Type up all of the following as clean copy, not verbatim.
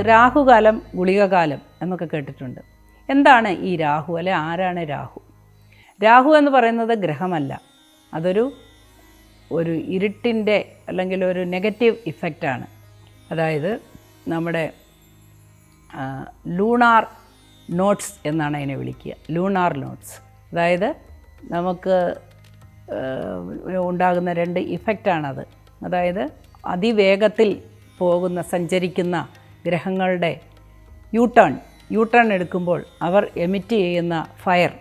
രാഹുകാലം ഗുളികകാലം എന്നൊക്കെ കേട്ടിട്ടുണ്ട്. എന്താണ് ഈ രാഹു, അല്ലെ ആരാണ് രാഹു? രാഹു എന്ന് പറയുന്നത് ഗ്രഹമല്ല, അതൊരു ഇരുട്ടിൻ്റെ അല്ലെങ്കിൽ ഒരു നെഗറ്റീവ് ഇഫക്റ്റാണ്. അതായത് നമ്മുടെ ലൂണാർ നോട്ട്സ് എന്നാണ് അതിനെ വിളിക്കുക. ലൂണാർ നോട്ട്സ്, അതായത് നമുക്ക് ഉണ്ടാകുന്ന 2 ഇഫക്റ്റാണത്. അതായത് അതിവേഗത്തിൽ സഞ്ചരിക്കുന്ന ഗ്രഹങ്ങളുടെ യൂട്ടേൺ എടുക്കുമ്പോൾ അവർ എമിറ്റ് ചെയ്യുന്ന ഫയർ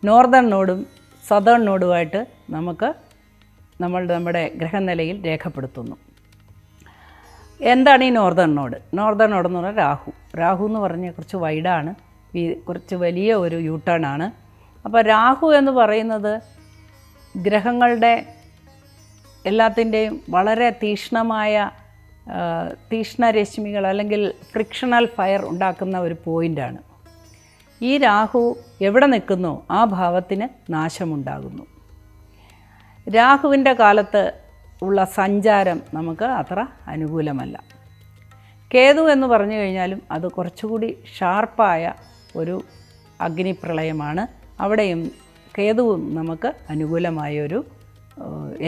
നോർത്തേൺ നോഡും സദേൺ നോഡുമായിട്ട് നമ്മുടെ ഗ്രഹനിലയിൽ രേഖപ്പെടുത്തുന്നു. എന്താണ് ഈ നോർത്തേൺ നോഡ്? നോർത്തേൺ നോഡ് എന്ന് പറഞ്ഞാൽ രാഹു എന്ന് പറഞ്ഞാൽ കുറച്ച് വൈഡാണ്, കുറച്ച് വലിയ ഒരു യൂട്ടേൺ ആണ്. അപ്പോൾ രാഹു എന്ന് പറയുന്നത് ഗ്രഹങ്ങളുടെ എല്ലാത്തിൻ്റെയും വളരെ തീക്ഷ്ണരശ്മികൾ അല്ലെങ്കിൽ ഫ്രിക്ഷണൽ ഫയർ ഉണ്ടാക്കുന്ന ഒരു പോയിൻ്റാണ്. ഈ രാഹു എവിടെ നിൽക്കുന്നോ ആ ഭാവത്തിന് നാശമുണ്ടാകുന്നു. രാഹുവിൻ്റെ കാലത്ത് ഉള്ള സഞ്ചാരം നമുക്ക് അത്ര അനുകൂലമല്ല. കേതു എന്ന് പറഞ്ഞു കഴിഞ്ഞാലും അത് കുറച്ചുകൂടി ഷാർപ്പായ ഒരു അഗ്നിപ്രളയമാണ്. അവിടെയും കേതുവും നമുക്ക് അനുകൂലമായൊരു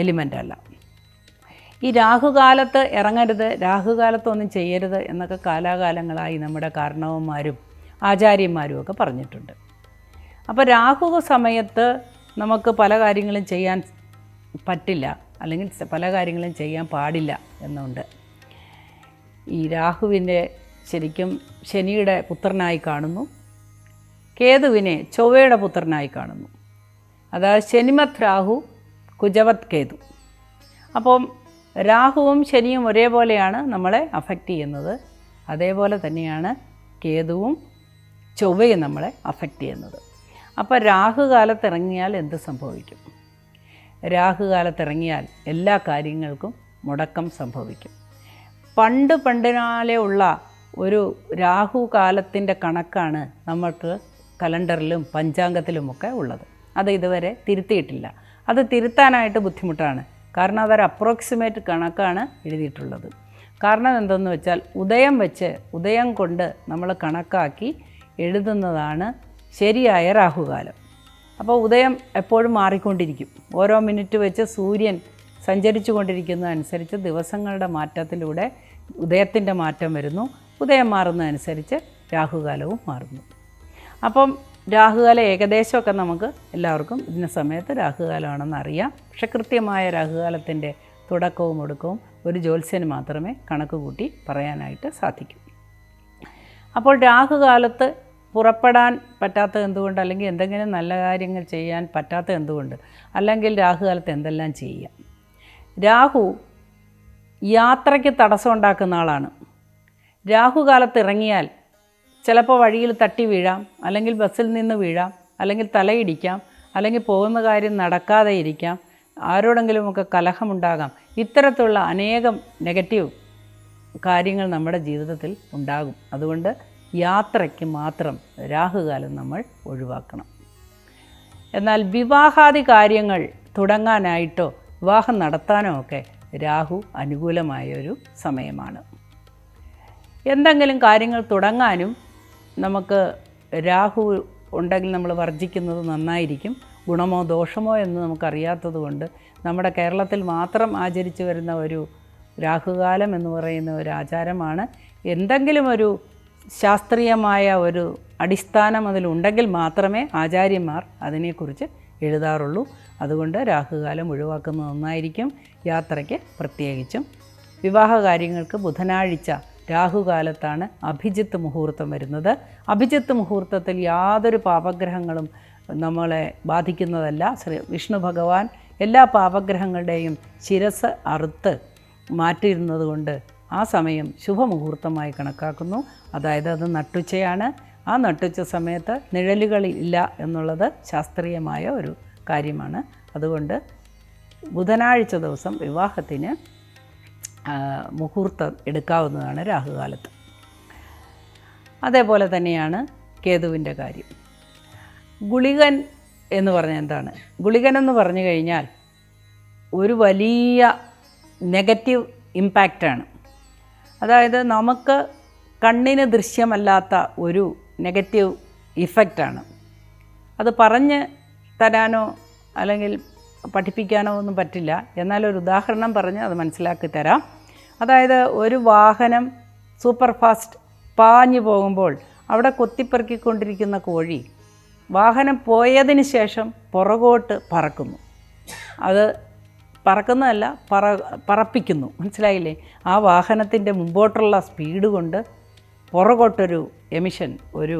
എലിമെൻ്റല്ല. ഈ രാഹുകാലത്ത് ഇറങ്ങരുത്, രാഹുകാലത്തൊന്നും ചെയ്യരുത് എന്നൊക്കെ കാലാകാലങ്ങളായി നമ്മുടെ കാരണവന്മാരും ആചാര്യന്മാരും ഒക്കെ പറഞ്ഞിട്ടുണ്ട്. അപ്പോൾ രാഹു സമയത്ത് നമുക്ക് പല കാര്യങ്ങളും ചെയ്യാൻ പറ്റില്ല, അല്ലെങ്കിൽ പല കാര്യങ്ങളും ചെയ്യാൻ പാടില്ല എന്നുണ്ട്. ഈ രാഹുവിനെ ശരിക്കും ശനിയുടെ പുത്രനായി കാണുന്നു, കേതുവിനെ ചൊവ്വയുടെ പുത്രനായി കാണുന്നു. അതായത് ശനിമത് രാഹു കുജവത് കേതു. അപ്പം രാഹുവും ശനിയും ഒരേപോലെയാണ് നമ്മളെ അഫക്റ്റ് ചെയ്യുന്നത്. അതേപോലെ തന്നെയാണ് കേതുവും ചൊവ്വയും നമ്മളെ അഫക്റ്റ് ചെയ്യുന്നത്. അപ്പോൾ രാഹുകാലത്തിറങ്ങിയാൽ എന്ത് സംഭവിക്കും? രാഹുകാലത്തിറങ്ങിയാൽ എല്ലാ കാര്യങ്ങൾക്കും മുടക്കം സംഭവിക്കും. പണ്ടിനാലെ ഉള്ള ഒരു രാഹുകാലത്തിൻ്റെ കണക്കാണ് നമ്മൾക്ക് കലണ്ടറിലും പഞ്ചാംഗത്തിലുമൊക്കെ ഉള്ളത്. അത് ഇതുവരെ തിരുത്തിയിട്ടില്ല. അത് തിരുത്താനായിട്ട് ബുദ്ധിമുട്ടാണ്. കാരണം അതൊരു അപ്രോക്സിമേറ്റ് കണക്കാണ് എഴുതിയിട്ടുള്ളത്. കാരണം എന്തെന്ന് വെച്ചാൽ ഉദയം കൊണ്ട് നമ്മൾ കണക്കാക്കി എഴുതുന്നതാണ് ശരിയായ രാഹുകാലം. അപ്പോൾ ഉദയം എപ്പോഴും മാറിക്കൊണ്ടിരിക്കും. ഓരോ മിനിറ്റ് വെച്ച് സൂര്യൻ സഞ്ചരിച്ചു കൊണ്ടിരിക്കുന്നതനുസരിച്ച് ദിവസങ്ങളുടെ മാറ്റത്തിലൂടെ ഉദയത്തിൻ്റെ മാറ്റം വരുന്നു. ഉദയം മാറുന്നതനുസരിച്ച് രാഹുകാലവും മാറുന്നു. അപ്പം രാഹുകാലം ഏകദേശമൊക്കെ നമുക്ക് എല്ലാവർക്കും ഇന്ന സമയത്ത് രാഹുകാലമാണെന്ന് അറിയാം. പക്ഷെ കൃത്യമായ രാഹുകാലത്തിൻ്റെ തുടക്കവും ഒടുക്കവും ഒരു ജ്യോത്സ്യന് മാത്രമേ കണക്ക് കൂട്ടി പറയാനായിട്ട് സാധിക്കൂ. അപ്പോൾ രാഹുകാലത്ത് പുറപ്പെടാൻ പറ്റാത്തത് എന്തുകൊണ്ട്, അല്ലെങ്കിൽ എന്തെങ്കിലും നല്ല കാര്യങ്ങൾ ചെയ്യാൻ പറ്റാത്തത് എന്തുകൊണ്ട്, അല്ലെങ്കിൽ രാഹുകാലത്ത് എന്തെല്ലാം ചെയ്യാം? രാഹു യാത്രയ്ക്ക് തടസ്സം ഉണ്ടാക്കുന്ന ആളാണ്. രാഹുകാലത്ത് ഇറങ്ങിയാൽ ചിലപ്പോൾ വഴിയിൽ തട്ടി വീഴാം, അല്ലെങ്കിൽ ബസ്സിൽ നിന്ന് വീഴാം, അല്ലെങ്കിൽ തലയിടിക്കാം, അല്ലെങ്കിൽ പോകുന്ന കാര്യം നടക്കാതെ ഇരിക്കാം, ആരോടെങ്കിലുമൊക്കെ കലഹമുണ്ടാകാം. ഇത്തരത്തിലുള്ള അനേകം നെഗറ്റീവ് കാര്യങ്ങൾ നമ്മുടെ ജീവിതത്തിൽ ഉണ്ടാകും. അതുകൊണ്ട് യാത്രയ്ക്ക് മാത്രം രാഹുകാലം നമ്മൾ ഒഴിവാക്കണം. എന്നാൽ വിവാഹാദി കാര്യങ്ങൾ തുടങ്ങാനായിട്ടോ വിവാഹം നടത്താനോ ഒക്കെ രാഹു അനുകൂലമായൊരു സമയമാണ്. എന്തെങ്കിലും കാര്യങ്ങൾ തുടങ്ങാനും നമുക്ക് രാഹു ഉണ്ടെങ്കിൽ നമ്മൾ വർജിക്കുന്നത് നന്നായിരിക്കും. ഗുണമോ ദോഷമോ എന്ന് നമുക്കറിയാത്തത് കൊണ്ട് നമ്മുടെ കേരളത്തിൽ മാത്രം ആചരിച്ചു വരുന്ന ഒരു രാഹുകാലം എന്ന് പറയുന്ന ഒരു ആചാരമാണ്. എന്തെങ്കിലും ഒരു ശാസ്ത്രീയമായ ഒരു അടിസ്ഥാനം അതിലുണ്ടെങ്കിൽ മാത്രമേ ആചാര്യന്മാർ അതിനെക്കുറിച്ച് എഴുതാറുള്ളൂ. അതുകൊണ്ട് രാഹുകാലം ഒഴിവാക്കുന്നത് നന്നായിരിക്കും. യാത്രയ്ക്ക് പ്രത്യേകിച്ചും. വിവാഹ കാര്യങ്ങൾക്ക് ബുധനാഴ്ച രാഹുകാലത്താണ് അഭിജിത്ത് മുഹൂർത്തം വരുന്നത്. അഭിജിത്ത് മുഹൂർത്തത്തിൽ യാതൊരു പാപഗ്രഹങ്ങളും നമ്മളെ ബാധിക്കുന്നതല്ല. വിഷ്ണു ഭഗവാൻ എല്ലാ പാപഗ്രഹങ്ങളുടെയും ശിരസ് അറുത്ത് മാറ്റിയിരുന്നത് കൊണ്ട് ആ സമയം ശുഭമുഹൂർത്തമായി കണക്കാക്കുന്നു. അതായത് അത് നട്ടുച്ചയാണ്. ആ നട്ടുച്ച സമയത്ത് നിഴലുകളില്ല എന്നുള്ളത് ശാസ്ത്രീയമായ ഒരു കാര്യമാണ്. അതുകൊണ്ട് ബുധനാഴ്ച ദിവസം വിവാഹത്തിന് മുഹൂർത്തം എടുക്കാവുന്നതാണ് രാഹുകാലത്ത്. അതേപോലെ തന്നെയാണ് കേതുവിൻ്റെ കാര്യം. ഗുളികൻ എന്ന് പറഞ്ഞാൽ എന്താണ്? ഗുളികൻ എന്ന് പറഞ്ഞു കഴിഞ്ഞാൽ ഒരു വലിയ നെഗറ്റീവ് ഇമ്പാക്റ്റാണ്. അതായത് നമുക്ക് കണ്ണിന് ദൃശ്യമല്ലാത്ത ഒരു നെഗറ്റീവ് ഇഫക്റ്റാണ്. അത് പറഞ്ഞ് തരാനോ അല്ലെങ്കിൽ പഠിപ്പിക്കാനോ ഒന്നും പറ്റില്ല. എന്നാലൊരു ഉദാഹരണം പറഞ്ഞ് അത് മനസ്സിലാക്കി തരാം. അതായത് ഒരു വാഹനം സൂപ്പർ ഫാസ്റ്റ് പാഞ്ഞു പോകുമ്പോൾ അവിടെ കൊത്തിപ്പെറുക്കിക്കൊണ്ടിരിക്കുന്ന കോഴി വാഹനം പോയതിന് ശേഷം പുറകോട്ട് പറക്കുന്നു. അത് പറക്കുന്നതല്ല, പറപ്പിക്കുന്നു. മനസ്സിലായില്ലേ? ആ വാഹനത്തിൻ്റെ മുമ്പോട്ടുള്ള സ്പീഡ് കൊണ്ട് പുറകോട്ടൊരു എമിഷൻ, ഒരു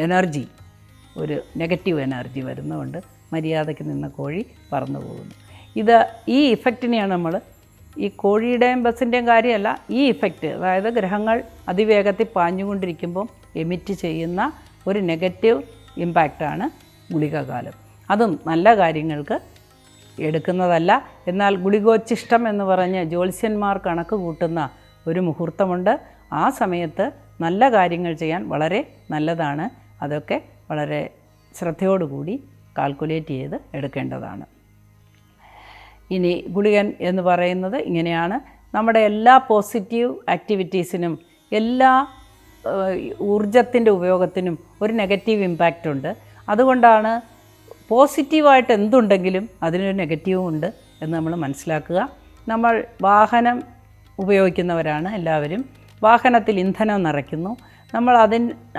എനർജി, ഒരു നെഗറ്റീവ് എനർജി വരുന്നതുകൊണ്ട് മര്യാദയ്ക്ക് നിന്ന കോഴി പറന്നു പോകുന്നു. ഈ ഇഫക്റ്റിനെയാണ് നമ്മൾ, ഈ കോഴിയുടെയും ബസ്സിൻ്റെയും കാര്യമല്ല, ഈ ഇഫക്റ്റ്, അതായത് ഗ്രഹങ്ങൾ അതിവേഗത്തിൽ പാഞ്ഞുകൊണ്ടിരിക്കുമ്പം എമിറ്റ് ചെയ്യുന്ന ഒരു നെഗറ്റീവ് ഇമ്പാക്റ്റാണ് ഗുളികകാലം. അതും നല്ല കാര്യങ്ങൾക്ക് എടുക്കുന്നതല്ല. എന്നാൽ ഗുളികോച്ഛിഷ്ടം എന്ന് പറഞ്ഞ് ജ്യോത്സ്യന്മാർ കണക്ക് കൂട്ടുന്ന ഒരു മുഹൂർത്തമുണ്ട്. ആ സമയത്ത് നല്ല കാര്യങ്ങൾ ചെയ്യാൻ വളരെ നല്ലതാണ്. അതൊക്കെ വളരെ ശ്രദ്ധയോടുകൂടി കാൽക്കുലേറ്റ് ചെയ്ത് എടുക്കേണ്ടതാണ്. ഇനി ഗുളികൻ എന്ന് പറയുന്നത് ഇങ്ങനെയാണ്. നമ്മുടെ എല്ലാ പോസിറ്റീവ് ആക്ടിവിറ്റീസിനും, എല്ലാ ഊർജത്തിൻ്റെ ഉപയോഗത്തിനും ഒരു നെഗറ്റീവ് ഇമ്പാക്റ്റ് ഉണ്ട്. അതുകൊണ്ടാണ് പോസിറ്റീവായിട്ട് എന്തുണ്ടെങ്കിലും അതിനൊരു നെഗറ്റീവും ഉണ്ട് എന്ന് നമ്മൾ മനസ്സിലാക്കുക. നമ്മൾ വാഹനം ഉപയോഗിക്കുന്നവരാണ് എല്ലാവരും. വാഹനത്തിൽ ഇന്ധനം നിറയ്ക്കുന്നു. നമ്മൾ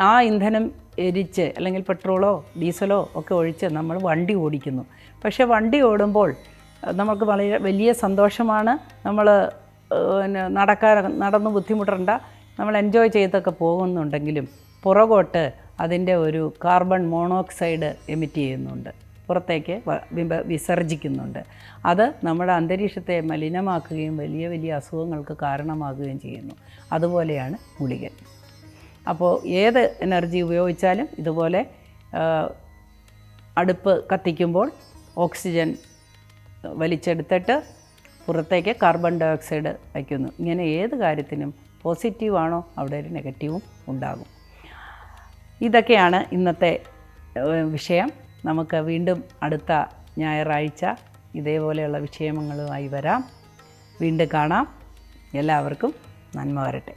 ആ ഇന്ധനം എരിച്ച് അല്ലെങ്കിൽ പെട്രോളോ ഡീസലോ ഒക്കെ ഒഴിച്ച് നമ്മൾ വണ്ടി ഓടിക്കുന്നു. പക്ഷേ വണ്ടി ഓടുമ്പോൾ നമുക്ക് വളരെ വലിയ സന്തോഷമാണ്. നമ്മൾ നടന്ന് ബുദ്ധിമുട്ടണ്ട, നമ്മൾ എൻജോയ് ചെയ്തൊക്കെ പോകുന്നുണ്ടെങ്കിലും പുറകോട്ട് അതിൻ്റെ ഒരു കാർബൺ മോണോക്സൈഡ് എമിറ്റ് ചെയ്യുന്നുണ്ട്, പുറത്തേക്ക് വിസർജിക്കുന്നുണ്ട്. അത് നമ്മുടെ അന്തരീക്ഷത്തെ മലിനമാക്കുകയും വലിയ വലിയ അസുഖങ്ങൾക്ക് കാരണമാകുകയും ചെയ്യുന്നു. അതുപോലെയാണ് ഗുളികൻ. അപ്പോൾ ഏത് എനർജി ഉപയോഗിച്ചാലും ഇതുപോലെ അടുപ്പ് കത്തിക്കുമ്പോൾ ഓക്സിജൻ വലിച്ചെടുത്തിട്ട് പുറത്തേക്ക് കാർബൺ ഡൈ ഓക്സൈഡ് വയ്ക്കുന്നു. ഇങ്ങനെ ഏത് കാര്യത്തിനും പോസിറ്റീവാണോ അവിടെ ഒരു നെഗറ്റീവും ഉണ്ടാകും. ഇതൊക്കെയാണ് ഇന്നത്തെ വിഷയം. നമുക്ക് വീണ്ടും അടുത്ത ഞായറാഴ്ച ഇതേപോലെയുള്ള വിഷയങ്ങളുമായി വരാം. വീണ്ടും കാണാം. എല്ലാവർക്കും നന്മ വരട്ടെ.